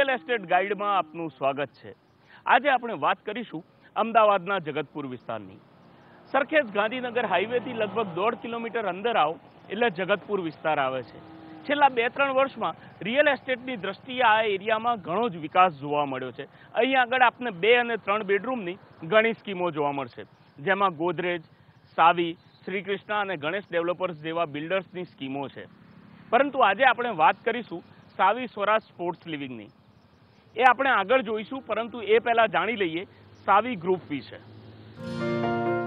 Real estate ગાઈડમાં આપનું સ્વાગત છે। આજે આપણે વાત કરીશું અમદાવાદના જગતપુર વિસ્તારની। સરખેજ ગાંધીનગર હાઈવેથી લગભગ 1.5 કિલોમીટર અંદર આવો એટલે જગતપુર વિસ્તાર આવે છે। છેલ્લા 2-3 વર્ષમાં રિયલ એસ્ટેટની દ્રષ્ટિએ આ એરિયામાં ઘણો જ વિકાસ જોવા મળ્યો છે। અહીં આગળ આપને 2 અને 3 બેડરૂમની ઘણી સ્કીમો જોવા મળશે, જેમાં ગોદરેજ, સાવી, શ્રીકૃષ્ણ અને ગણેશ ડેવલપર્સ જેવા બિલ્ડર્સની સ્કીમો છે। પરંતુ આજે આપણે વાત કરીશું સાવી સ્વરાજ સ્પોર્ટ્સ લિવિંગની। એ આપણે આગળ જોઈશું, પરંતુ એ પહેલા જાણી લઈએ સાવી ગ્રુપ વિશે।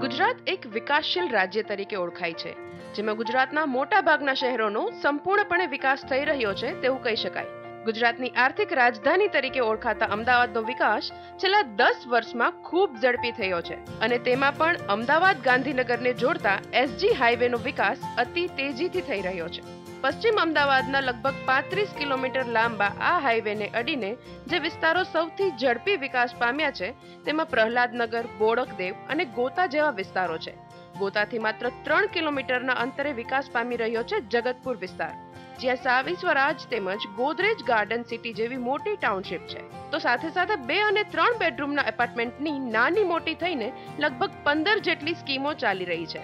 ગુજરાત એક વિકાસશીલ રાજ્ય તરીકે ઓળખાય છે, જેમાં ગુજરાતના મોટા ભાગના શહેરોનો સંપૂર્ણપણે વિકાસ થઈ રહ્યો છે તેવું કહી શકાય। ગુજરાતની આર્થિક રાજધાની તરીકે ઓળખાતા અમદાવાદનો વિકાસ છેલ્લા 10 વર્ષમાં ખૂબ ઝડપી થયો છે અને તેમાં પણ અમદાવાદ ગાંધીનગરને જોડતા એસજી હાઈવેનો વિકાસ અતિ તેજીથી થઈ રહ્યો છે। પશ્ચિમ અમદાવાદના લગભગ 35 કિલોમીટર લાંબા આ હાઈવેને અડીને જે વિસ્તારો સૌથી ઝડપી વિકાસ પામ્યા છે તેમાં પ્રહલાદનગર, બોડકદેવ અને ગોતા જેવા વિસ્તારો છે। ગોતાથી માત્ર 3 કિલોમીટરના અંતરે વિકાસ પામી રહ્યો છે જગતપુર વિસ્તાર, જ્યાં સાવી સ્વરાજ તેમજ ગોદરેજ ગાર્ડન સિટી જેવી મોટી ટાઉનશીપ છે। તો સાથે સાથે 2 અને 3 બેડરૂમના એપાર્ટમેન્ટની નાની મોટી થઈને લગભગ 15 જેટલી સ્કીમો ચાલી રહી છે।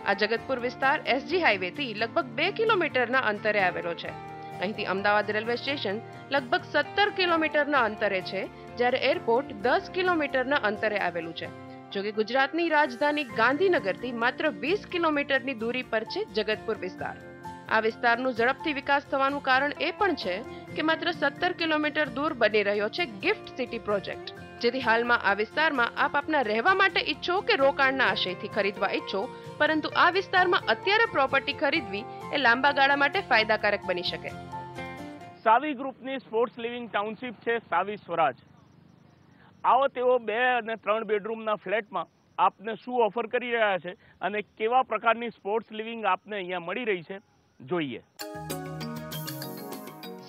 આ જગતપુર વિસ્તાર એસજી હાઈવેથી લગભગ 2 કિલોમીટરના અંતરે આવેલો છે। અહીંથી અમદાવાદ રેલવે સ્ટેશન લગભગ 17 કિલોમીટરના અંતરે છે, જ્યારે એરપોર્ટ 10 કિલોમીટરના અંતરે આવેલું છે। જોકે ગુજરાતની રાજધાની ગાંધીનગરથી માત્ર 20 કિલોમીટરની દૂરી પર છે જગતપુર વિસ્તાર। આ વિસ્તારનું ઝડપથી વિકાસ થવાનું કારણ એ પણ છે કે માત્ર 17 કિલોમીટર દૂર બની રહ્યો છે ગિફ્ટ સિટી પ્રોજેક્ટ, જેથી હાલમાં આ વિસ્તારમાં આપ આપના રહેવા માટે ઈચ્છો કે રોકાણના આશયથી ખરીદવા ઈચ્છો, પરંતુ આ વિસ્તારમાં અત્યારે પ્રોપર્ટી ખરીદવી એ લાંબા ગાળા માટે ફાયદાકારક બની શકે। સાવી ગ્રુપની સ્પોર્ટ્સ લિવિંગ ટાઉનશીપ છે સાવી સ્વરાજ। આવો તેઓ 2 અને 3 બેડરૂમના ફ્લેટમાં આપને શું ઓફર કરી રહ્યા છે અને કેવા પ્રકારની સ્પોર્ટ્સ લિવિંગ આપને અહીંયા મળી રહી છે જોઈએ।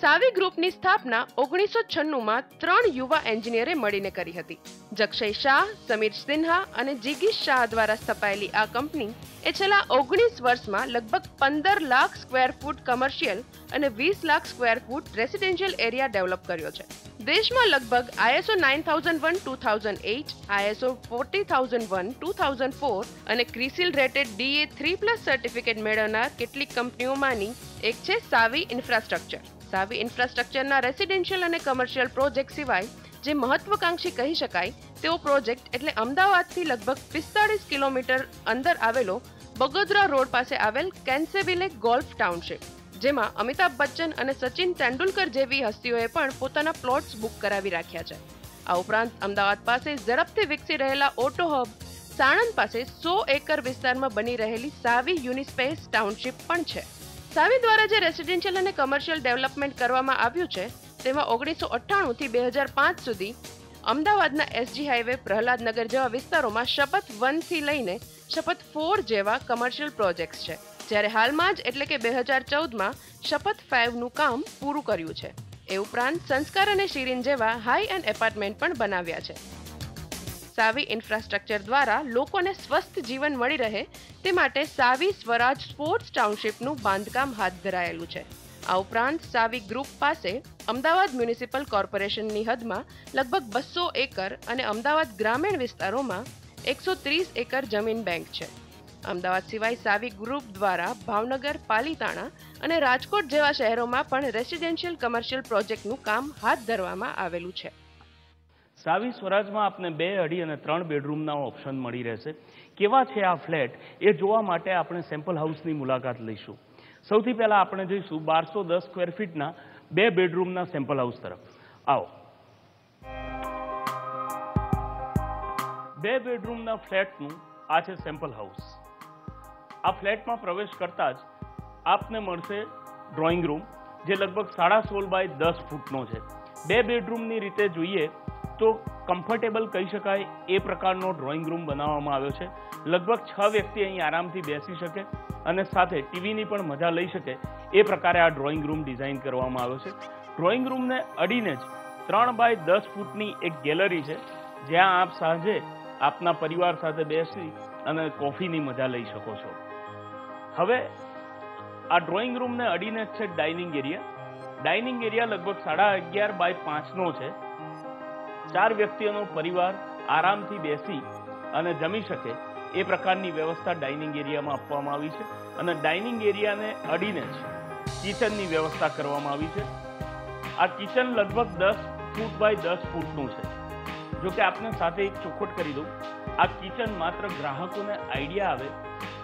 સાવી ગ્રુપની સ્થાપના 1996માં 3 યુવા એન્જિનિયરે મળીને કરી હતી। જક્ષય શાહ, સમીર સિન્હા અને જીગીશ શાહ દ્વારા સ્થપાયેલી આ કંપની એ છેલ્લા 19 વર્ષમાં લગભગ 15 લાખ સ્ક્વેર ફૂટ કમર્શિયલ અને 20 lakh square foot residential area develop કર્યો છે। દેશમાં લગભગ ISO 9001:2008, ISO 40001:2004 અને ક્રિસિલ રેટેડ DA3+ સર્ટિફિકેટ મેળવનાર કેટલીક કંપનીઓમાંની એક છે સાવી ઇન્ફ્રાસ્ટ્રક્ચર। સાવી ઇન્ફ્રાસ્ટ્રક્ચરના રેસિડેન્શિયલ અને કમર્શિયલ પ્રોજેક્ટ સિવાય જે મહત્વાકાંક્ષી કહી શકાય તેવો પ્રોજેક્ટ એટલે અમદાવાદથી લગભગ 45 કિલોમીટર અંદર આવેલો બગોદરા રોડ પાસે આવેલ કેન્સેવિલે ગોલ્ફ ટાઉનશીપ, જેમાં અમિતાભ બચ્ચન અને સચિન તેંડુલકર જેવી હસ્તીઓએ પણ પોતાના પ્લોટ્સ બુક કરાવી રાખ્યા છે। આ ઉપરાંત અમદાવાદ પાસે ઝડપથી વિકસી રહેલા ઓટો હબ સાણંદ પાસે 100 એકર વિસ્તારમાં બની રહેલી સાવી યુનિસ્પેસ ટાઉનશીપ પણ છે। સાવી દ્વારા જે રેસિડેન્શિયલ અને કમર્શિયલ ડેવલપમેન્ટ કરવામાં આવ્યું છે તેમાં 1998 થી 2005 સુધી અમદાવાદના એસજી હાઈવે, પ્રહલાદનગર જેવા વિસ્તારોમાં શપથ 1 થી લઈને શપથ 4 જેવા કમર્શિયલ પ્રોજેક્ટ્સ છે, જ્યારે હાલમાં જ એટલે કે 2014માં શપથ 5નું કામ પૂરું કર્યું છે। એ ઉપરાંત સંસ્કાર અને શિરીન જેવા હાઈ એન્ડ એપાર્ટમેન્ટ પણ બનાવ્યા છે। સાવી ઇન્ફ્રાસ્ટ્રક્ચર દ્વારા લોકોને સ્વસ્થ જીવન મળી રહે તે માટે સાવી સ્વરાજ સ્પોર્ટ્સ ટાઉનશીપનું બાંધકામ હાથ ધરાયેલું છે। આ ઉપરાંત સાવી ગ્રુપ પાસે અમદાવાદ મ્યુનિસિપલ કોર્પોરેશનની હદમાં લગભગ 200 એકર અને અમદાવાદ ગ્રામીણ વિસ્તારોમાં 130 એકર જમીન બેંક છે। અમદાવાદ સિવાય સાવી ગ્રુપ દ્વારા ભાવનગર, પાલીતાણા અને રાજકોટ જેવા શહેરોમાં પણ રેસિડેન્શિયલ કમર્શિયલ પ્રોજેક્ટનું કામ હાથ ધરવામાં આવેલું છે। સાવી સ્વરાજમાં આપને 2, 2.5 અને 3 બેડરૂમના ઓપ્શન મળી રહેશે। કેવા છે આ ફ્લેટ એ જોવા માટે આપણે સેમ્પલ હાઉસની મુલાકાત લઈશું। સૌથી પહેલા આપણે જઈશું 1210 સ્ક્વેર ફીટના 2 બેડરૂમના સેમ્પલ હાઉસ તરફ। આવો। 2 બેડરૂમના ફ્લેટનું આ છે સેમ્પલ હાઉસ। આ ફ્લેટમાં પ્રવેશ કરતા જ આપને મળશે ડ્રોઈંગ રૂમ, જે લગભગ 16.5 બાય 10 ફૂટનો છે। 2 બેડરૂમની રીતે જોઈએ તો કમ્ફર્ટેબલ કહી શકાય એ પ્રકારનો ડ્રોઈંગ રૂમ બનાવવામાં આવ્યો છે। લગભગ 6 વ્યક્તિ અહીં આરામથી બેસી શકે અને સાથે ટીવીની પણ મજા લઈ શકે એ પ્રકારે આ ડ્રોઈંગ રૂમ ડિઝાઇન કરવામાં આવ્યો છે। ડ્રોઈંગ રૂમને અડીને જ 3 બાય 10 ફૂટની એક ગેલેરી છે, જ્યાં આપ સાંજે આપના પરિવાર સાથે બેસી અને કોફીની મજા લઈ શકો છો। હવે આ ડ્રોઈંગ રૂમને અડીને જ છે ડાઇનિંગ એરિયા, ડાઇનિંગ એરિયા લગભગ 11.5 બાય 5નો છે. 4 વ્યક્તિઓનો પરિવાર આરામથી બેસી અને જમી શકે એ પ્રકારની વ્યવસ્થા ડાઇનિંગ એરિયામાં આપવામાં આવી છે અને ડાઇનિંગ એરિયાને અડીને જ કિચનની વ્યવસ્થા કરવામાં આવી છે. આ કિચન લગભગ 10 ફૂટ બાય 10 ફૂટનું છે. જો કે આપને સાથે એક ચોખવટ કરી દઉં, આ કિચન માત્ર ગ્રાહકોને આઈડિયા આવે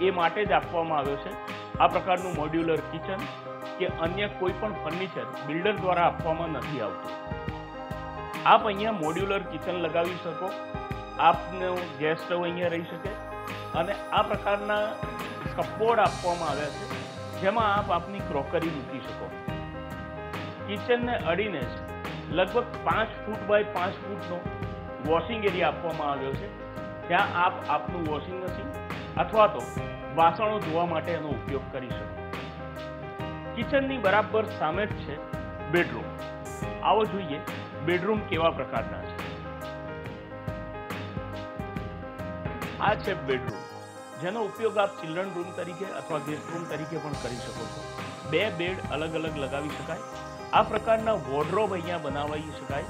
એ માટે જ આપવામાં આવ્યો છે. આ પ્રકારનું મોડ્યુલર કિચન કે અન્ય કોઈ પણ ફર્નિચર બિલ્ડર દ્વારા આપવામાં નથી આવતું. આપ અહીંયા મોડ્યુલર કિચન લગાવી શકો, આપનો ગેસ સ્ટવ અહીંયા રહી શકે અને આ પ્રકારના કપબોર્ડ આપવામાં આવ્યા છે જેમાં આપ આપની ક્રોકરી મૂકી શકો. કિચનને અડીને જ લગભગ 5 ફૂટ બાય 5 ફૂટનો વોશિંગ એરિયા આપવામાં આવ્યો છે જ્યાં આપ આપનું વોશિંગ મશીન અથવા તો વાસણો ધોવા માટે એનો ઉપયોગ કરી શકો. કિચનની બરાબર સામે જ છે બેડરૂમ. આવો જોઈએ બેડરૂમ કેવા પ્રકારના છે. આ છે બેડરૂમ, જેનો ઉપયોગ આપ ચિલ્ડ્રન રૂમ તરીકે અથવા ગેસ્ટ રૂમ તરીકે પણ કરી શકો છો. 2 બેડ અલગ અલગ લગાવી શકાય. આ પ્રકારના વોર્ડરોબ અહીંયા બનાવી શકાય.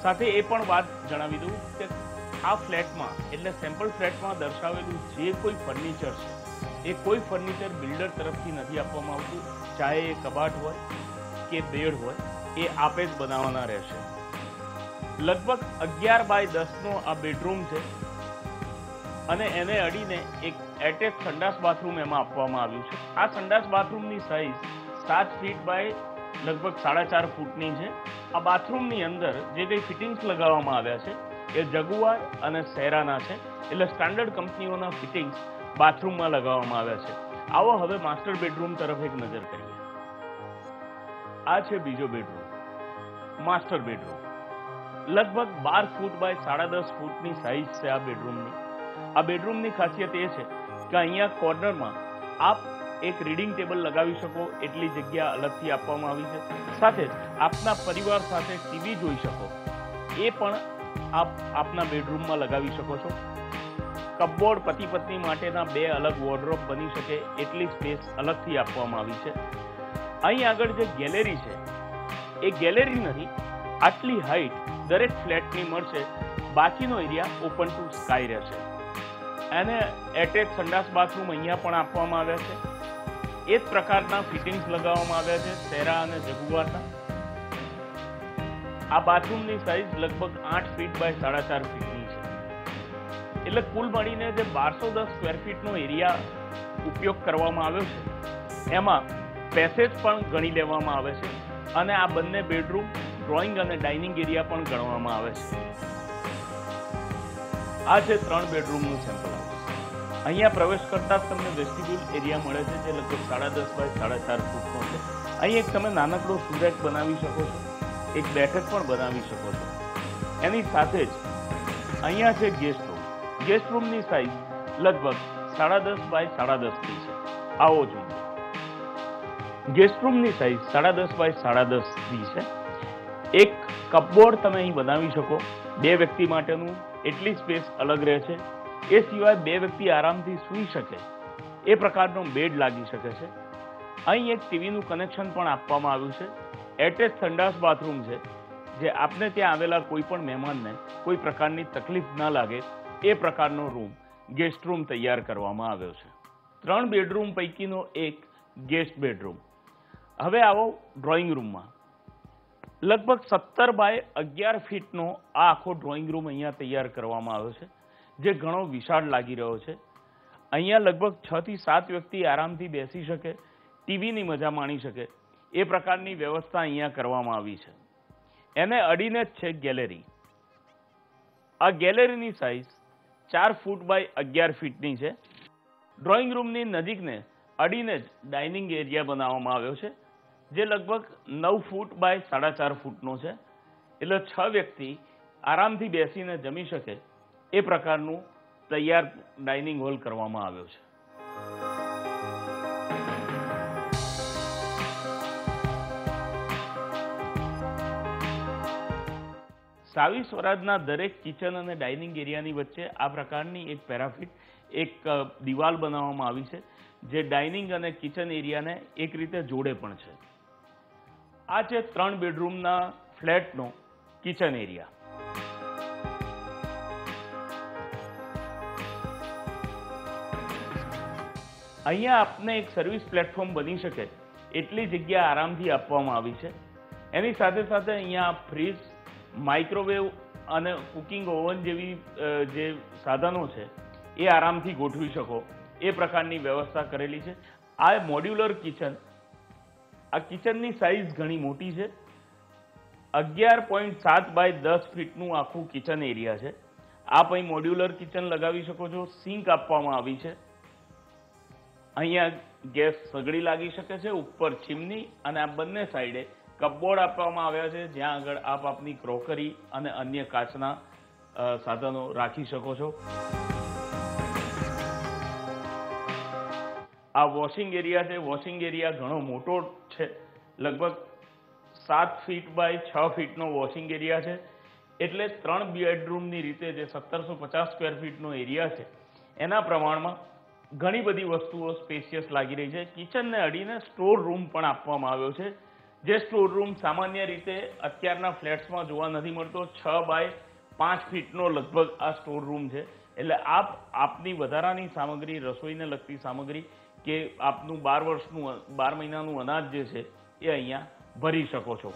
સાથે એ પણ વાત જણાવી દઉં કે આ ફ્લેટમાં એટલે સેમ્પલ ફ્લેટમાં દર્શાવેલું જે કોઈ ફર્નિચર છે એ કોઈ ફર્નિચર બિલ્ડર તરફથી નથી આપવામાં આવતું. ચાહે એ કબાટ હોય કે બેડ હોય એ આપે જ બનાવવાના રહેશે. લગભગ 11 બાય 10નો આ બેડરૂમ છે અને એને અડીને એક એટેચ સંડાસ બાથરૂમ એમાં આપવામાં આવ્યું છે. આ સંડાસ બાથરૂમની સાઇઝ 7 ફીટ બાય લગભગ 4.5 ફૂટની છે. આ બાથરૂમની અંદર જે કંઈ ફિટિંગ્સ લગાવવામાં આવ્યા છે એ જગુઆર અને સેરાના છે, એટલે સ્ટાન્ડર્ડ કંપનીઓના ફિટિંગ્સ બાથરૂમમાં લગાવવામાં આવ્યા છે. આવો હવે માસ્ટર બેડરૂમ તરફ એક નજર કરીએ. આ છે બીજો બેડરૂમ, માસ્ટર બેડરૂમ. લગભગ 12 ફૂટ બાય 10.5 ફૂટની સાઇઝ છે આ બેડરૂમની. આ બેડરૂમની ખાસિયત એ છે કે અહીંયા કોર્નરમાં આપ એક રીડિંગ ટેબલ લગાવી શકો એટલી જગ્યા અલગથી આપવામાં આવી છે. સાથે જ આપના પરિવાર સાથે ટીવી જોઈ શકો એ પણ આપ આપના બેડરૂમમાં લગાવી શકો છો. કપબોર્ડ પતિ પત્ની માટેના 2 અલગ વોર્ડરોબ બની શકે એટલી સ્પેસ અલગથી આપવામાં આવી છે. અહીં આગળ જે ગેલેરી છે એ ગેલેરી નથી, આટલી હાઈટ દરેક ફ્લેટની મળશે. બાકીનો એરિયા ઓપન ટુ સ્કાય રહેશે. એને એટેચ સંડાસ બાથરૂમ અહીંયા પણ આપવામાં આવ્યા છે. એ જ પ્રકારના ફિટિંગ્સ લગાવવામાં આવ્યા છે સેરા અને જગુઆરના. આ બાથરૂમની સાઇઝ લગભગ 8 ફીટ બાય 4.5 ફીટની છે. એટલે કુલ મળીને જે 1210 સ્ક્વેર ફીટનો એરિયા ઉપયોગ કરવામાં આવ્યો છે એમાં પેસેજ પણ ગણી લેવામાં આવે છે અને આ બંને બેડરૂમ, ડ્રોઈંગ અને ડાઇનિંગ એરિયા પણ ગણવામાં આવે છે. આ છે 3 બેડરૂમનું સેમ્પલ હાઉસ. અહીંયા પ્રવેશ કરતા જ તમને વેસ્ટિબ્યુલ એરિયા મળે છે જે લગભગ 10.5 બાય 4.5 ફૂટનો છે. અહીં એક તમે નાનકડો સુરેક બનાવી શકો છો, એક બેઠક પણ બનાવી શકો છો. એની સાથે જ અહીંયા છે ગેસ્ટ રૂમ. ગેસ્ટ રૂમની સાઇઝ લગભગ 10.5 બાય 10.5 છે. આવો જોઈએ. ગેસ્ટ રૂમની સાઇઝ 10.5 બાય 10.5 છે. એક કપબોર્ડ તમે અહીં બનાવી શકો, 2 વ્યક્તિ માટેનું, એટલી સ્પેસ અલગ રહે છે. એ સિવાય 2 વ્યક્તિ આરામથી સૂઈ શકે એ પ્રકારનો બેડ લાગી શકે છે. અહીં એક ટીવીનું કનેક્શન પણ આપવામાં આવ્યું છે. એટેચ સંડાસ બાથરૂમ છે જે આપને ત્યાં આવેલા કોઈ પણ મહેમાનને કોઈ પ્રકારની તકલીફ ન લાગે એ પ્રકારનો રૂમ, ગેસ્ટ રૂમ તૈયાર કરવામાં આવ્યો છે. 3 બેડરૂમ પૈકીનો એક ગેસ્ટ બેડરૂમ. હવે આવો ડ્રોઈંગ રૂમમાં. લગભગ 17 બાય 11 ફીટનો આ આખો ડ્રોઈંગ રૂમ અહીંયા તૈયાર કરવામાં આવ્યો છે જે ઘણો વિશાળ લાગી રહ્યો છે. અહીંયા લગભગ 6 થી 7 વ્યક્તિ આરામથી બેસી શકે, ટીવીની મજા માણી શકે એ પ્રકારની વ્યવસ્થા અહીંયા કરવામાં આવી છે. એને અડીને જ છે ગેલેરી. આ ગેલેરીની સાઇઝ 4 ફૂટ બાય 11 ફીટની છે. ડ્રોઈંગ રૂમની નજીકને અડીને જ ડાઇનિંગ એરિયા બનાવવામાં આવ્યો છે જે લગભગ 9 ફૂટ બાય 4.5 ફૂટનો છે. એટલે 6 વ્યક્તિ આરામથી બેસીને જમી શકે એ પ્રકારનું તૈયાર ડાઇનિંગ હોલ કરવામાં આવ્યો છે. સાવી સ્વરાજના દરેક કિચન અને ડાઇનિંગ એરિયાની વચ્ચે આ પ્રકારની એક પેરાફિટ, એક દિવાલ બનાવવામાં આવી છે જે ડાઇનિંગ અને કિચન એરિયાને એક રીતે જોડે પણ છે. આ છે 3 બેડરૂમના ફ્લેટનો કિચન એરિયા. અહીંયા આપને એક સર્વિસ પ્લેટફોર્મ બની શકે એટલી જગ્યા આરામથી આપવામાં આવી છે. એની સાથે સાથે અહીંયા ફ્રીજ, માઇક્રોવેવ અને કુકિંગ ઓવન જેવી જે સાધનો છે એ આરામથી ગોઠવી શકો એ પ્રકારની વ્યવસ્થા કરેલી છે. આ મોડ્યુલર કિચન, આ કિચનની સાઇઝ ઘણી મોટી છે. 11.7 બાય 10 ફીટનું આખું કિચન એરિયા છે. આપ અહીં મોડ્યુલર કિચન લગાવી શકો છો. સિંક આપવામાં આવી છે. અહીંયા ગેસ સગડી લાગી શકે છે, ઉપર ચીમની, અને આ બંને સાઈડે કપબોર્ડ આપવામાં આવ્યા છે જ્યાં આગળ આપ આપની ક્રોકરી અને અન્ય કાચના સાધનો રાખી શકો છો. આ વોશિંગ એરિયા છે. વોશિંગ એરિયા ઘણો મોટો છે, લગભગ 7 ફીટ બાય 6 ફીટનો વોશિંગ એરિયા છે. એટલે 3 બેડરૂમની રીતે જે 1750 સ્ક્વેર ફીટનો એરિયા છે એના પ્રમાણમાં ઘણી બધી વસ્તુઓ સ્પેશિયસ લાગી રહી છે. કિચનને અડીને સ્ટોર રૂમ પણ આપવામાં આવ્યો છે, જે સ્ટોર રૂમ સામાન્ય રીતે અત્યારના ફ્લેટ્સમાં જોવા નથી મળતો. 6 બાય 5 ફીટનો લગભગ આ સ્ટોર રૂમ છે. એટલે આપ આપની વધારાની સામગ્રી, રસોઈને લગતી સામગ્રી કે આપનું 12 મહિનાનું અનાજ જે છે એ અહીંયા ભરી શકો છો.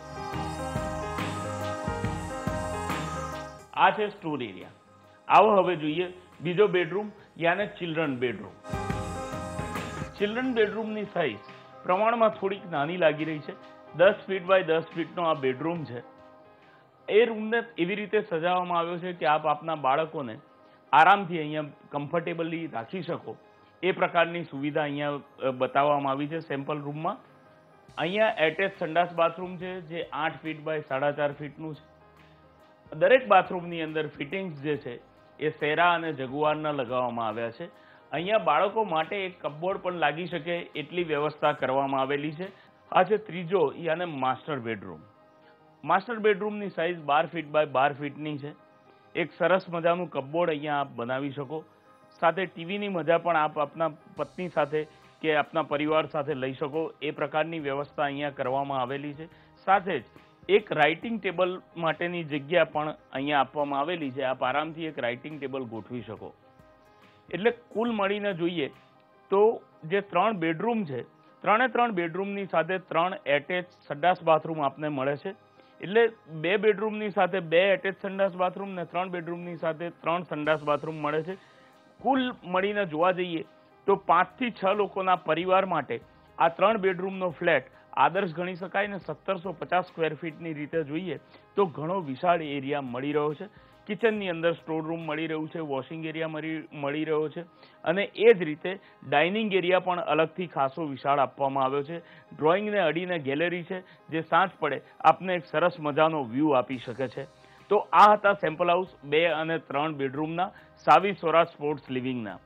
આ છે સ્ટોર એરિયા. આવો હવે જોઈએ બીજો બેડરૂમ, યાને ચિલ્ડ્રન બેડરૂમ. ચિલ્ડ્રન બેડરૂમની સાઇઝ પ્રમાણમાં થોડીક નાની લાગી રહી છે. 10 ફીટ બાય 10 ફીટનો આ બેડરૂમ છે. એ રૂમને એવી રીતે સજાવવામાં આવ્યો છે કે આપ આપના બાળકોને આરામથી અહીંયા કમ્ફર્ટેબલી રાખી શકો એ પ્રકારની સુવિધા અહીંયા બતાવવામાં આવી છે સેમ્પલ રૂમમાં. અહીંયા એટેચ સંડાસ બાથરૂમ છે જે 8 ફીટ બાય 4.5 ફીટનું છે. દરેક બાથરૂમની અંદર ફિટિંગ્સ જે છે એ સેરા અને જગુઆરના લગાવવામાં આવ્યા છે. અહીંયા બાળકો માટે એક કપબોર્ડ પણ લાગી શકે એટલી વ્યવસ્થા કરવામાં આવેલી છે. આ છે ત્રીજો, યાને માસ્ટર બેડરૂમ. માસ્ટર બેડરૂમની સાઇઝ 12 ફીટ બાય 12 ફીટની છે. એક સરસ મજાનું કપબોર્ડ અહીંયા આપ બનાવી શકો. સાથે ટીવીની મજા પણ આપ આપના પત્ની સાથે કે આપના પરિવાર સાથે લઈ શકો એ પ્રકારની વ્યવસ્થા અહીંયા કરવામાં આવેલી છે. સાથે જ એક રાઇટિંગ ટેબલ માટેની જગ્યા પણ અહીંયા આપવામાં આવેલી છે. આપ આરામથી એક રાઇટિંગ ટેબલ ગોઠવી શકો. એટલે કુલ મળીને જોઈએ તો જે 3 બેડરૂમ છે, 3 બેડરૂમની સાથે 3 એટેચ સંડાસ બાથરૂમ આપને મળે છે. એટલે 2 બેડરૂમની સાથે 2 એટેચ સંડાસ બાથરૂમ ને 3 બેડરૂમની સાથે 3 સંડાસ બાથરૂમ મળે છે. કુલ મળીને જોવા જઈએ તો 5 થી 6 લોકોના પરિવાર માટે આ 3 બેડરૂમનો ફ્લેટ આદર્શ ગણી શકાય. ને 1750 સ્ક્વેર ફીટની રીતે જોઈએ તો ઘણો વિશાળ એરિયા મળી રહ્યો છે. કિચનની અંદર સ્ટોર રૂમ મળી રહ્યું છે, વોશિંગ એરિયા મળી રહ્યો છે, અને એ જ રીતે ડાઇનિંગ એરિયા પણ અલગથી ખાસો વિશાળ આપવામાં આવ્યો છે. ડ્રોઈંગને અડીને ગેલેરી છે જે સાંજ પડે આપને એક સરસ મજાનો વ્યૂ આપી શકે છે. તો આ હતા સેમ્પલ હાઉસ 2 અને 3 બેડરૂમના સાવી સ્વરાજ સ્પોર્ટ્સ લિવિંગના.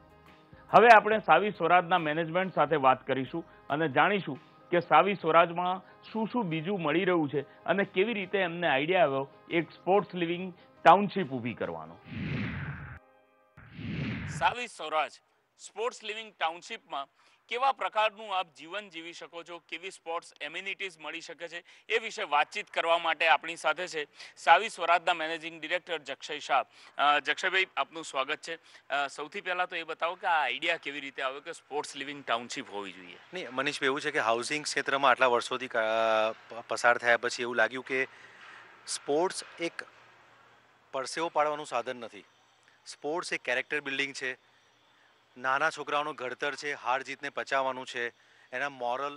હવે આપણે સાવી સ્વરાજના મેનેજમેન્ટ સાથે વાત કરીશું અને જાણીશું કે સાવી સ્વરાજમાં શું શું બીજું મળી રહ્યું છે અને કેવી રીતે એમને આઈડિયા આવ્યો એક સ્પોર્ટ્સ લિવિંગ ટાઉનશીપ ઊભી કરવાનો. સાવી સ્વરાજ સ્પોર્ટ્સ લિવિંગ ટાઉનશીપમાં કેવા પ્રકારનું આપ જીવન જીવી શકો છો, કેવી સ્પોર્ટ્સ એમ્યુનિટીઝ મળી શકે છે એ વિશે વાતચીત કરવા માટે આપણી સાથે છે સાવી સ્વરાજના મેનેજિંગ ડિરેક્ટર જક્ષય શાહ. જક્ષયભાઈ, આપનું સ્વાગત છે. સૌથી પહેલાં તો એ બતાવો કે આ આઈડિયા કેવી રીતે આવ્યો કે સ્પોર્ટ્સ લિવિંગ ટાઉનશીપ હોવી જોઈએ? નહીં, મનીષભાઈ, એવું છે કે હાઉસિંગ ક્ષેત્રમાં આટલા વર્ષોથી પસાર થયા પછી એવું લાગ્યું કે સ્પોર્ટ્સ એક પરસેવો પાડવાનું સાધન નથી. સ્પોર્ટ્સ એક કેરેક્ટર બિલ્ડિંગ છે. નાના છોકરાઓનું ઘડતર છે, હાર જીતને પચાવવાનું છે, એના મોરલ,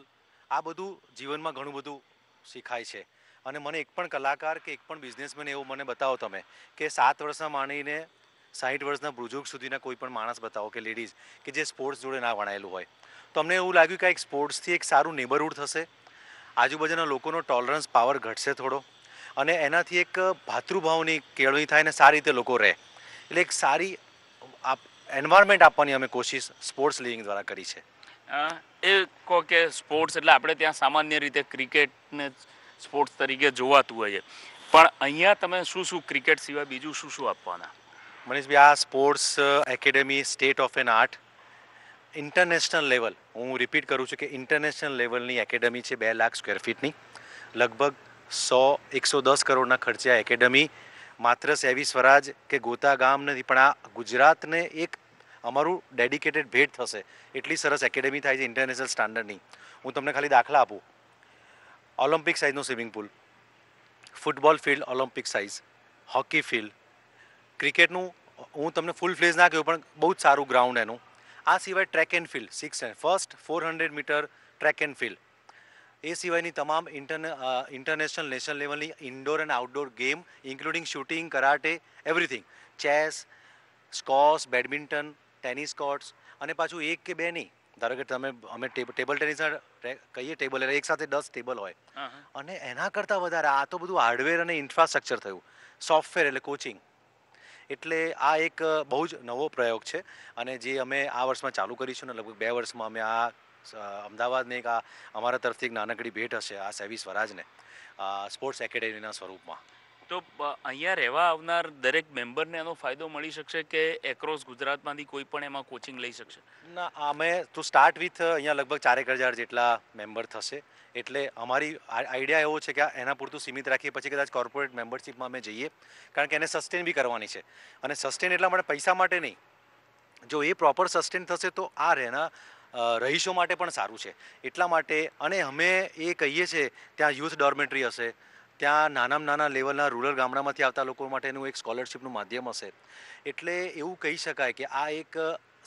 આ બધું જીવનમાં ઘણું બધું શીખાય છે. અને મને એક પણ કલાકાર કે એક પણ બિઝનેસમેન એવું મને બતાવો તમે કે 7 વર્ષના માણીને 60 વર્ષના બુઝુર્ગ સુધીના કોઈ પણ માણસ બતાવો કે લેડીઝ કે જે સ્પોર્ટ્સ જોડે ના ભણાયેલું હોય. તો અમને એવું લાગ્યું કે એક સ્પોર્ટ્સથી એક સારું નેબરહુડ થશે, આજુબાજુના લોકોનો ટોલરન્સ પાવર ઘટશે થોડો, અને એનાથી એક ભાતૃભાવની કેળવણી થાય ને સારી રીતે લોકો રહે. એટલે એક સારી એન્વાયરમેન્ટ આપવાની અમે કોશિશ સ્પોર્ટ્સ લિવિંગ દ્વારા કરી છે. એ કહો કે સ્પોર્ટ્સ એટલે આપણે ત્યાં સામાન્ય રીતે ક્રિકેટને સ્પોર્ટ્સ તરીકે જોવાતું હોય છે, પણ અહીંયા તમે શું શું ક્રિકેટ સિવાય બીજું શું શું આપવાના? મનીષભાઈ, આ sports academy state of N art international level, હું રિપીટ કરું છું કે ઇન્ટરનેશનલ લેવલની એકેડેમી છે. 2 લાખ સ્ક્વેર ફીટની લગભગ 100-110 કરોડના ખર્ચે આ એકેડમી માત્ર સેવી સ્વરાજ કે ગોતા ગામ નથી, પણ આ ગુજરાતને એક અમારું ડેડિકેટેડ ભેટ થશે. એટલી સરસ એકેડમી થાય છે ઇન્ટરનેશનલ સ્ટાન્ડર્ડની. હું તમને ખાલી દાખલા આપું. ઓલિમ્પિક સાઇઝનો swimming pool, football field Olympic size, hockey field, ક્રિકેટનું હું તમને ફૂલ ફ્લેજ ના કહ્યું પણ બહુ જ સારું ગ્રાઉન્ડ એનું. આ સિવાય track and field first 400 metre track and field. એ સિવાયની તમામ ઇન્ટરનેશનલ નેશનલ લેવલની indoor and outdoor game including shooting, karate, everything, chess, squash, badminton, tennis courts, અને પાછું એક કે બે નહીં. ધારો કે અમે ટેબલ ટેનિસના કહીએ ટેબલ એટલે એક સાથે 10 ટેબલ હોય, અને એના કરતાં વધારે આ તો બધું હાર્ડવેર અને ઇન્ફ્રાસ્ટ્રક્ચર થયું, સોફ્ટવેર એટલે કોચિંગ. એટલે આ એક બહુ જ નવો પ્રયોગ છે, અને જે અમે આ વર્ષમાં ચાલુ કરીશું ને લગભગ 2 વર્ષમાં અમે આ અમદાવાદને એક આ અમારા તરફથી એક નાનકડી ભેટ હશે આ સેવી સ્વરાજને સ્પોર્ટ્સ એકેડેમીના સ્વરૂપમાં. તો અહીંયા રહેવા આવનાર દરેક મેમ્બરને એનો ફાયદો મળી શકશે કે એક્રોસ ગુજરાતમાંથી કોઈ પણ એમાં કોચિંગ લઈ શકશે? ના, અમે ટુ સ્ટાર્ટ વિથ અહીંયા લગભગ 4,000 જેટલા મેમ્બર થશે. એટલે અમારી આઈડિયા એવો છે કે એના પૂરતું સીમિત રાખીએ, પછી કદાચ કોર્પોરેટ મેમ્બરશીપમાં અમે જઈએ, કારણ કે એને સસ્ટેન બી કરવાની છે. અને સસ્ટેન એટલા માટે પૈસા માટે નહીં, જો એ પ્રોપર સસ્ટેન થશે તો આ રહીશો માટે પણ સારું છે. એટલા માટે, અને અમે એ કહીએ છીએ ત્યાં યુથ ડોર્મેટરી હશે, ત્યાં નાનામાં નાના લેવલના રૂરલ ગામડામાંથી આવતા લોકો માટેનું એક સ્કોલરશિપનું માધ્યમ હશે. એટલે એવું કહી શકાય કે આ એક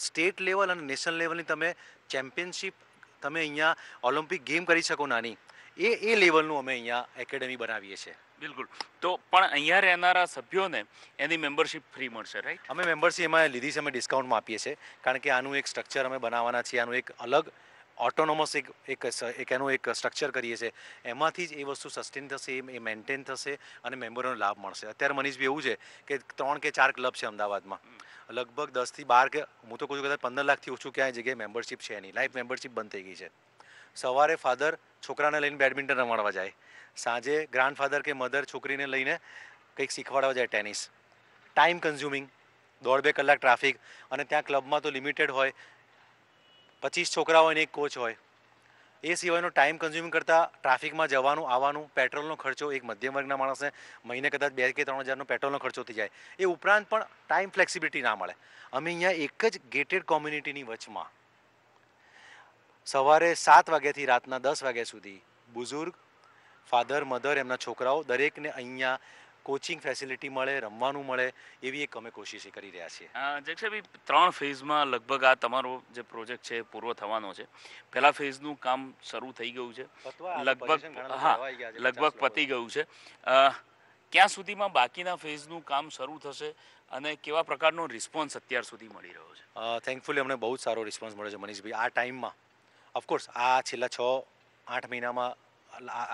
સ્ટેટ લેવલ અને નેશનલ લેવલની તમે ચેમ્પિયનશિપ તમે અહીંયા ઓલિમ્પિક ગેમ કરી શકો નાની, એ લેવલનું અમે અહીંયા એકેડમી બનાવીએ છીએ. બિલકુલ. તો પણ અહીંયા રહેનારા સભ્યોને એની મેમ્બરશિપ ફ્રી મળશે, રાઈટ? અમે મેમ્બરશિપ એમાં લીધી છે, અમે ડિસ્કાઉન્ટમાં આપીએ છીએ, કારણ કે આનું એક સ્ટ્રક્ચર અમે બનાવવાના છીએ, આનું એક અલગ ઓટોનોમસ એક એનું એક સ્ટ્રક્ચર કરીએ છીએ. એમાંથી જ એ વસ્તુ સસ્ટેન થશે, એ મેન્ટેન થશે અને મેમ્બરોનો લાભ મળશે. અત્યારે મનીષભાઈ એવું છે કે 3 કે 4 ક્લબ છે અમદાવાદમાં, લગભગ 10 થી 12 કે હું તો કહું છું કદાચ 15 લાખથી ઓછું ક્યાંય જગ્યાએ મેમ્બરશિપ છે એની. લાઈફ મેમ્બરશિપ બંધ થઈ ગઈ છે. સવારે ફાધર છોકરાને લઈને બેડમિન્ટન રમાડવા જાય, સાંજે ગ્રાન્ડફાધર કે મધર છોકરીને લઈને કંઈક શીખવાડવા જાય ટેનિસ. ટાઈમ કન્ઝ્યુમિંગ, 1.5-2 કલાક ટ્રાફિક, અને ત્યાં ક્લબમાં તો લિમિટેડ હોય, 25 છોકરા હોય ને એક કોચ હોય. એ સિવાયનો ટાઈમ કન્ઝ્યુમિંગ કરતાં ટ્રાફિકમાં જવાનું આવવાનું, પેટ્રોલનો ખર્ચો એક મધ્યમ વર્ગના માણસને મહિને કદાચ 2 કે 3 હજારનો પેટ્રોલનો ખર્ચો થઈ જાય. એ ઉપરાંત પણ ટાઈમ ફ્લેક્સિબિલિટી ના મળે. અમે અહીંયા એક જ ગેટેડ કોમ્યુનિટીની વચમાં સવારે 7 વાગ્યાથી રાતના 10 વાગ્યા સુધી બુઝુર્ગ, ફાધર, મધર, એમના છોકરાઓ દરેકને અહીંયા કોચિંગ ફેસિલિટી મળે, રમવાનું મળે, એવી એક અમે કોશિશ કરી રહ્યા છીએ. જક્ષાભાઈ, 3 ફેઝમાં લગભગ આ તમારો જે પ્રોજેક્ટ છે પૂરો થવાનો છે. પહેલા ફેઝનું કામ શરૂ થઈ ગયું છે, લગભગ પતી ગયું છે. ક્યાં સુધીમાં બાકીના ફેઝનું કામ શરૂ થશે અને કેવા પ્રકારનો રિસ્પોન્સ અત્યાર સુધી મળી રહ્યો છે? થેન્કફુલી અમને બહુ જ સારો રિસ્પોન્સ મળ્યો છે મનીષભાઈ. આ ટાઈમમાં ઓફકોર્સ આ છેલ્લા 6-8 મહિનામાં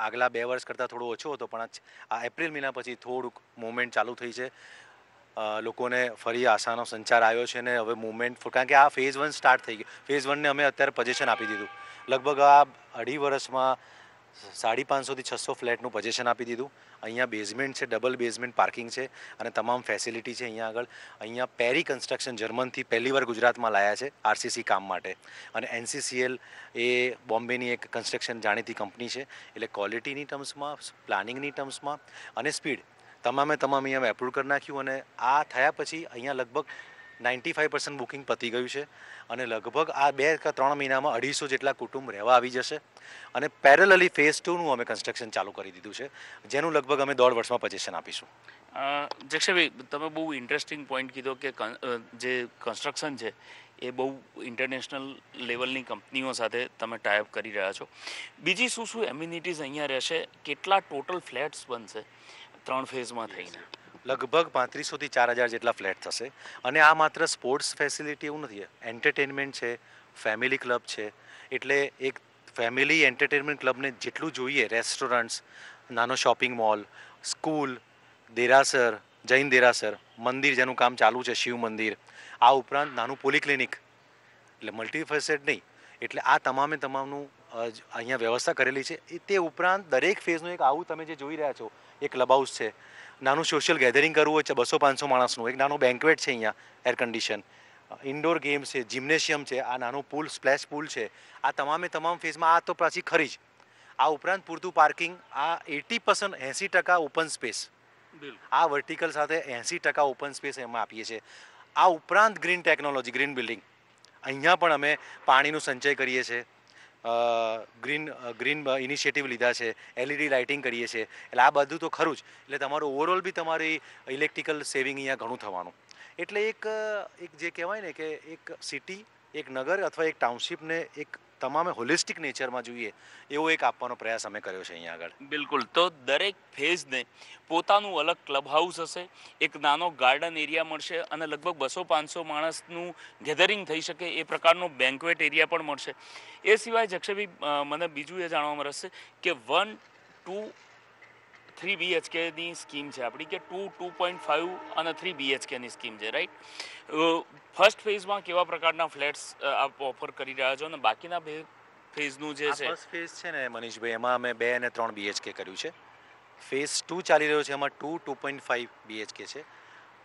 આગલા 2 વર્ષ કરતાં થોડો ઓછો હતો, પણ આ એપ્રિલ મહિના પછી થોડુંક મૂવમેન્ટ ચાલુ થઈ છે. લોકોને ફરી આશાનો સંચાર આવ્યો છે, ને હવે મૂવમેન્ટ, કારણ કે આ ફેઝ 1 સ્ટાર્ટ થઈ ગયું. ફેઝ 1ને અમે અત્યારે પોઝિશન આપી દીધું. લગભગ આ 2.5 વર્ષમાં 550 થી 600 ફ્લેટનું પોઝિશન આપી દીધું. અહીંયા બેઝમેન્ટ છે, ડબલ બેઝમેન્ટ પાર્કિંગ છે, અને તમામ ફેસિલિટી છે અહીંયા આગળ. અહીંયા પેરી કન્સ્ટ્રક્શન જર્મનથી પહેલીવાર ગુજરાતમાં લાયા છે આરસીસી કામ માટે, અને NCCL એ બોમ્બેની એક કન્સ્ટ્રક્શન જાણીતી કંપની છે. એટલે ક્વોલિટીની ટર્મ્સમાં, પ્લાનિંગની ટર્મ્સમાં અને સ્પીડ તમામ અહીંયા એપ્રૂવ કરી નાખ્યું. અને આ થયા પછી અહીંયા લગભગ 95% બુકિંગ પતી ગયું છે, અને લગભગ આ 2 કે 3 મહિનામાં 250 જેટલા કુટુંબ રહેવા આવી જશે. અને પેરેલલી ફેઝ 2નું અમે કન્સ્ટ્રક્શન ચાલુ કરી દીધું છે, જેનું લગભગ અમે 1.5 વર્ષમાં પોઝિશન આપીશું. જક્ષાભાઈ, તમે બહુ ઇન્ટરેસ્ટિંગ પોઈન્ટ કીધો કે જે કન્સ્ટ્રક્શન છે એ બહુ ઇન્ટરનેશનલ લેવલની કંપનીઓ સાથે તમે ટાઈઅપ કરી રહ્યા છો. બીજી શું એમ્યુનિટીઝ અહીંયા રહેશે? કેટલા ટોટલ ફ્લેટ્સ બનશે 3 ફેઝમાં થઈને? લગભગ 3500 થી 4000 જેટલા ફ્લેટ થશે. અને આ માત્ર સ્પોર્ટ્સ ફેસિલિટી એવું નથી, એન્ટરટેનમેન્ટ છે, ફેમિલી ક્લબ છે. એટલે એક ફેમિલી એન્ટરટેનમેન્ટ ક્લબને જેટલું જોઈએ, રેસ્ટોરન્ટ્સ, નાનો શોપિંગ મોલ, સ્કૂલ, દેરાસર, જૈન દેરાસર, મંદિર જેનું કામ ચાલુ છે, શિવ મંદિર, આ ઉપરાંત નાનું પોલિક્લિનિક, એટલે મલ્ટીફેસેટ નહીં. એટલે આ તમામનું અહીંયા વ્યવસ્થા કરેલી છે. તે ઉપરાંત દરેક ફેઝનું એક આવું તમે જે જોઈ રહ્યા છો, એક ક્લબ હાઉસ છે, નાનું સોશિયલ ગેધરિંગ કરવું હોય છે 200-500 માણસનું, એક નાનો બેન્ક્વેટ છે અહીંયા, એર કન્ડિશન, ઇન્ડોર ગેમ્સ છે, જિમ્નેશિયમ છે, આ નાનો પુલ, સ્પ્લેશ પુલ છે. આ તમામ ફેઝમાં આ તો પાછી ખરી જ. આ ઉપરાંત પૂરતું પાર્કિંગ, આ 80% 80% ઓપન સ્પેસ, આ વર્ટિકલ સાથે 80% ઓપન સ્પેસ એમાં આપીએ છીએ. આ ઉપરાંત ગ્રીન ટેકનોલોજી, ગ્રીન બિલ્ડિંગ, અહીંયા પણ અમે પાણીનો સંચય કરીએ છીએ, ગ્રીન ઇનિશિયેટિવ લીધા છે, LED લાઇટિંગ કરીએ છીએ. એટલે આ બધું તો ખરું જ. એટલે તમારું ઓવરઓલ બી તમારી ઇલેક્ટ્રિકલ સેવિંગ અહીંયા ઘણું થવાનું. એટલે એક જે કહેવાય ને કે એક સિટી, એક નગર અથવા એક ટાઉનશીપને એક તમામે હોલિસ્ટિક નેચરમાં જોઈએ એવો એક આપવાનો પ્રયાસ અમે કર્યો છે અહીંયા આગળ. બિલકુલ. તો દરેક ફેઝને પોતાનું અલગ ક્લબ હાઉસ હશે, એક નાનો ગાર્ડન એરિયા મળશે અને લગભગ 200-500 માણસનું ગેધરિંગ થઈ શકે એ પ્રકારનો બેન્ક્વેટ એરિયા પણ મળશે. એ સિવાય જક્ષભાઈ મને બીજું એ જાણવામાં રસ છે કે 1, 2, 3 BHKની સ્કીમ છે આપણી, કે 2, 2.5 અને 3 BHKની સ્કીમ છે, રાઈટ? ફર્સ્ટ ફેઝમાં કેવા પ્રકારના ફ્લેટ્સ આપ ઓફર કરી રહ્યા છો અને બાકીના બે ફેઝનું જે છે? ફર્સ્ટ ફેઝ છે ને મનીષભાઈ, એમાં અમે 2 અને 3 BHK કર્યું છે. ફેઝ 2 ચાલી રહ્યો છે, એમાં 2, 2.5 BHK છે.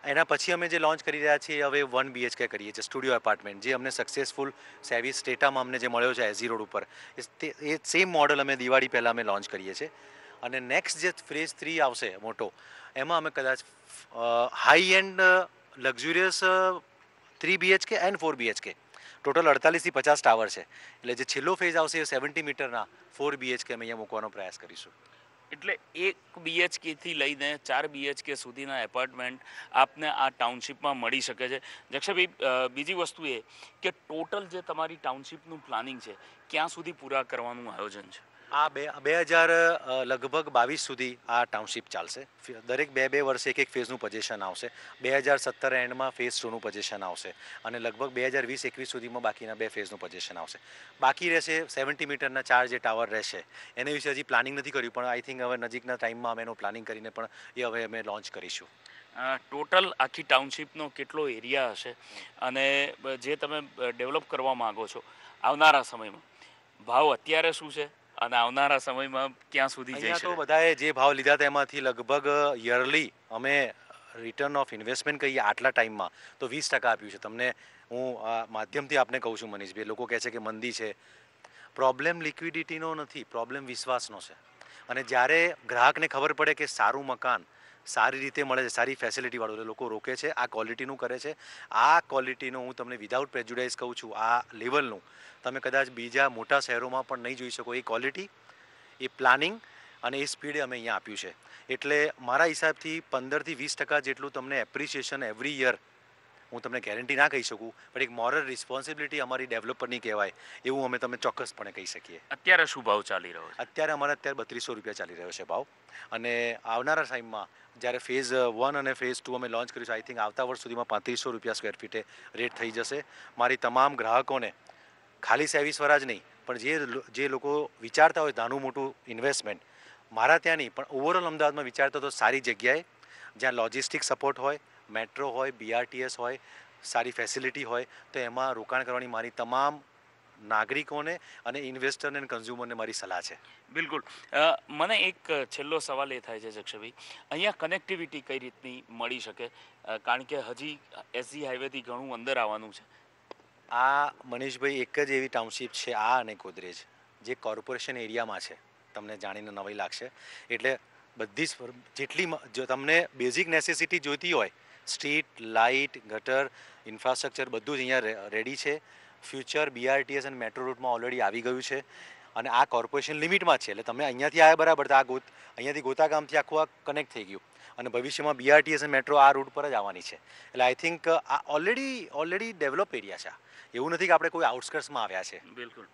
એના પછી અમે જે લોન્ચ કરી રહ્યા છીએ હવે 1 BHK કરીએ છીએ, સ્ટુડિયો એપાર્ટમેન્ટ, જે અમને સક્સેસફુલ સેવી સ્ટેટામાં અમને જે મળ્યો છે એસજી રોડ ઉપર. એ સેમ મોડલ અમે દિવાળી પહેલાં અમે લોન્ચ કરીએ છીએ. અને નેક્સ્ટ જે ફેઝ 3 આવશે મોટો, એમાં અમે કદાચ high and luxurious 3 BHK and 4 BHK, total 48 થી 50 ટાવર છે. એટલે જે છેલ્લો ફેઝ આવશે એ 70 મીટરના 4 BHK અમે અહીંયા મૂકવાનો પ્રયાસ કરીશું. એટલે 1 BHK થી લઈને 4 BHK સુધીના એપાર્ટમેન્ટ આપને આ ટાઉનશીપમાં મળી શકે છે. જક્ષભાઈ, બીજી વસ્તુ એ કે ટોટલ જે તમારી ટાઉનશીપનું પ્લાનિંગ છે, ક્યાં સુધી પૂરા કરવાનું આયોજન છે? આ 2000 લગભગ 22 સુધી આ ટાઉનશીપ ચાલશે. દરેક 2 વર્ષે એક ફેઝનું પોઝિશન આવશે. 2017 એન્ડમાં ફેઝ 2નું પોઝિશન આવશે અને લગભગ 2020-21 સુધીમાં બાકીના 2 ફેઝનું પોઝિશન આવશે. બાકી રહેશે 70 મીટરના 4 જે ટાવર રહેશે, એને વિશે હજી પ્લાનિંગ નથી કર્યું, પણ આઈ થિંક હવે નજીકના ટાઈમમાં અમે એનું પ્લાનિંગ કરીને પણ એ હવે અમે લોન્ચ કરીશું. ટોટલ આખી ટાઉનશીપનો કેટલો એરિયા હશે અને જે તમે ડેવલપ કરવા માગો છો આવનારા સમયમાં, ભાવ અત્યારે શું છે અને આવનારા સમયમાં ક્યાં સુધી જઈ અહીંયા શકે? તો બધાએ જે ભાવ લીધા તેમાંથી લગભગ યરલી અમે રિટર્ન ઓફ ઇન્વેસ્ટમેન્ટ કહીએ આટલા ટાઈમમાં તો 20% આપ્યું છે. તમને હું આ માધ્યમથી આપને કહું છું મનીષભાઈ, લોકો કહે છે કે મંદી છે. પ્રોબ્લેમ લિક્વિડિટીનો નથી, પ્રોબ્લેમ વિશ્વાસનો છે. અને જ્યારે ગ્રાહકને ખબર પડે કે સારું મકાન સારી રીતે મળે છે, સારી ફેસિલિટીવાળું, લોકો રોકે છે, આ ક્વોલિટીનું કરે છે. આ ક્વોલિટીનું હું તમને વિધાઉટ પ્રેજ્યુડાઇઝ કહું છું, આ લેવલનું તમે કદાચ બીજા મોટા શહેરોમાં પણ નહીં જોઈ શકો. એ ક્વોલિટી, એ પ્લાનિંગ અને એ સ્પીડે અમે અહીંયા આપ્યું છે. એટલે મારા હિસાબથી 15 થી 20% જેટલું તમને એપ્રિસિએશન એવરી યર, હું તમને ગેરંટી ના કહી શકું, પણ એક મોરલ રિસ્પોન્સિબિલિટી અમારી ડેવલપરની કહેવાય એવું અમે તમે ચોક્કસપણે કહી શકીએ. અત્યારે શું ભાવ ચાલી રહ્યો છે? અત્યારે 3200 રૂપિયા ચાલી રહ્યો છે ભાવ. અને આવનારા ટાઈમમાં જ્યારે ફેઝ 1 અને ફેઝ 2 અમે લોન્ચ કરીશું, આઈ થિંક આવતા વર્ષ સુધીમાં 3500 રૂપિયા સ્ક્વેર ફીટે રેટ થઈ જશે. મારી તમામ ગ્રાહકોને ખાલી સેવિસવાળા જ નહીં, પણ જે લોકો વિચારતા હોય નાનું મોટું ઇન્વેસ્ટમેન્ટ, મારા ત્યાં નહીં પણ ઓવરઓલ અમદાવાદમાં વિચારતા તો સારી જગ્યાએ જ્યાં લોજિસ્ટિક સપોર્ટ હોય, મેટ્રો હોય, BRTS હોય, સારી ફેસિલિટી હોય, તો એમાં રોકાણ કરવાની મારી તમામ નાગરિકોને અને ઇન્વેસ્ટરને અને કન્ઝ્યુમરને મારી સલાહ છે. બિલકુલ. મને એક છેલ્લો સવાલ એ થાય છે જક્ષભાઈ, અહીંયા કનેક્ટિવિટી કઈ રીતની મળી શકે? કારણ કે હજી SG હાઈવેથી ઘણું અંદર આવવાનું છે. આ મનીષભાઈ એક જ એવી ટાઉનશીપ છે, આ અને ગોદરેજ, જે કોર્પોરેશન એરિયામાં છે. તમને જાણીને નવાઈ લાગશે. એટલે બધી જ જેટલી જો તમને બેઝિક નેસેસિટી જોઈતી હોય, સ્ટ્રીટ લાઇટ, ગટર, ઇન્ફ્રાસ્ટ્રક્ચર બધું જ અહીંયા રેડી છે. ફ્યુચર BRTS અને મેટ્રો રૂટમાં ઓલરેડી આવી ગયું છે અને આ કોર્પોરેશન લિમિટમાં છે. એટલે તમે અહીંયાથી આવ્યા બરાબર, તો અહીંયાથી ગોતાગામથી આખું આ કનેક્ટ થઈ ગયું અને ભવિષ્યમાં BRTS અને મેટ્રો આ રૂટ પર જ આવવાની છે. એટલે આઈ થિંક આ ઓલરેડી ડેવલપ એરિયા છે. એવું નથી કે આપણે કોઈ આઉટસ્કર્ટ્સમાં આવ્યા છે. બિલકુલ.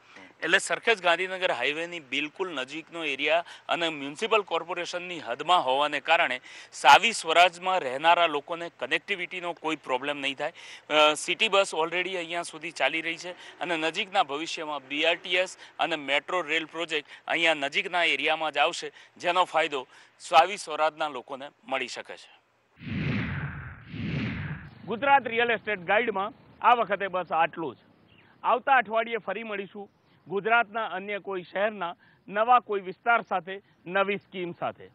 એટલે સરખેજ ગાંધીનગર હાઈવેની બિલકુલ નજીકનો એરિયા અને મ્યુનિસિપલ કોર્પોરેશનની હદમાં હોવાને કારણે સાવી સ્વરાજમાં રહેનારા લોકોને કનેક્ટિવિટીનો કોઈ પ્રોબ્લેમ નહીં થાય. સિટી બસ ઓલરેડી અહીંયા સુધી ચાલી રહી છે અને નજીકના ભવિષ્યમાં BRTS અને મેટ્રો રેલ પ્રોજેક્ટ અહીંયા નજીકના એરિયામાં જ આવશે, જેનો ફાયદો સાવી સ્વરાજના લોકોને મળી શકે છે. ગુજરાત રિયલ એસ્ટેટ ગાઈડમાં આ વખતે બસ આટલું જ. આવતા અઠવાડિયે ફરી મળીશું ગુજરાતના અન્ય કોઈ શહેરના નવા કોઈ વિસ્તાર સાથે, નવી સ્કીમ સાથે.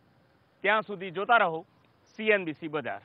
ત્યાં સુધી જોતા રહો CNBC બજાર.